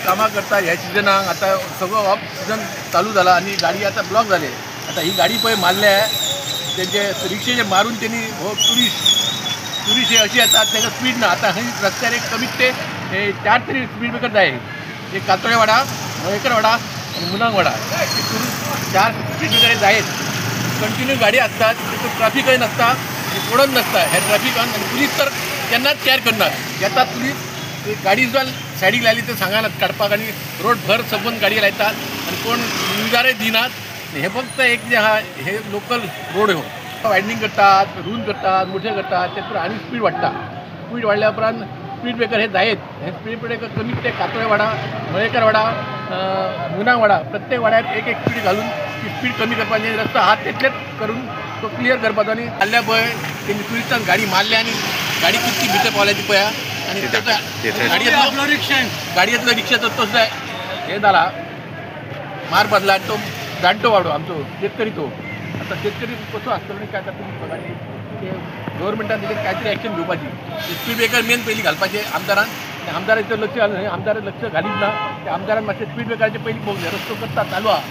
कामा करता ह्या सिजनाक आता सगळं ऑफ सीजन चालू झाला आणि गाडी आता ब्लॉक झाले. आता ही गाडी पळय मारल्या त्यांचे रिक्षेचे मारून त्यांनी हो टुरिस्ट हे अशी येतात त्याचा स्पीड ना. आता हे रस्त्यावर एक कमीत ते 4 तरी स्पीड ब्रेकर आहे. एक कातोळेवाडा, मयेकरवाडा आणि मुनांगवाडा हे 4 स्पीड ब्रेकर आहेत. कंटिन्यू गाडी असतात, तिथं ट्रॅफिकही नसता, कोणच नसता. ह्या ट्रॅफिकान आणि पोलीस तर त्यांनाच केअर करणार. येतात पोलीस ते गाडी जर सायडीक लायली तर सांगायला काडपाक आणि रोड भर सबंद गाडी लायतात आणि कोण न्यूजारय दिनात. हे फक्त एक जे हा हे लोकल रोड हो वायडनिंग करतात, रूल करतात, मोठे करतात, त्यात आणि स्पीड वाढता. स्पीड वाढल्या उपरांत स्पीड ब्रेकर हे जायत. हे स्पीड ब्रेकर कमीत ते कातोळेवाडा, मयेकरवाडा, मुनांगवाडा प्रत्येक वाड्यात एक स्पीड घालून ती स्पीड कमी करपाची. रस्ता हात तितलेच करून तो क्लिअर करपाचो. आणि हल्ल्या पळय त्यांनी टुरिस्टांक गाडी मारल्या आणि गाडी कितकी भितर पावल्या ती पळया. आणि गाडयेतलो रिक्षाचो तसो हे जाला मार बदला. आणि तो जाणटो वाडो आमचो शेतकरी तो. आता शेतकरी कसो आसतलो आनी काय तुम्ही बघा ते गव्हर्मेंटान तेजेर कांयतरी एक्शन घेवपाची. स्पीड ब्रेकर मेन पयलीं घालपाचें आमदारान. आमदाराचेर लक्ष घालून आमदार लक्ष घालीत ना. त्या आमदारान मातशें स्पीड ब्रेकराचे पयलीं पळोवंक रस्तो करता चालू आहा.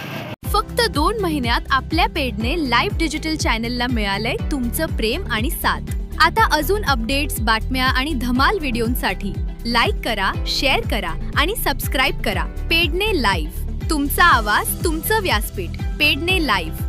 फक्त 2 महिन्यात आपल्या पेडने लाईव्ह डिजिटल चॅनलला मिळालंय तुमचं प्रेम आणि साथ. आता अजून अपडेट्स, बातम्या आणि धमाल व्हिडिओंसाठी लाईक करा, शेअर करा आणि सबस्क्राईब करा. पेडणे लाईव्ह, तुमचा आवाज, तुमचं व्यासपीठ. पेडणे लाईव्ह.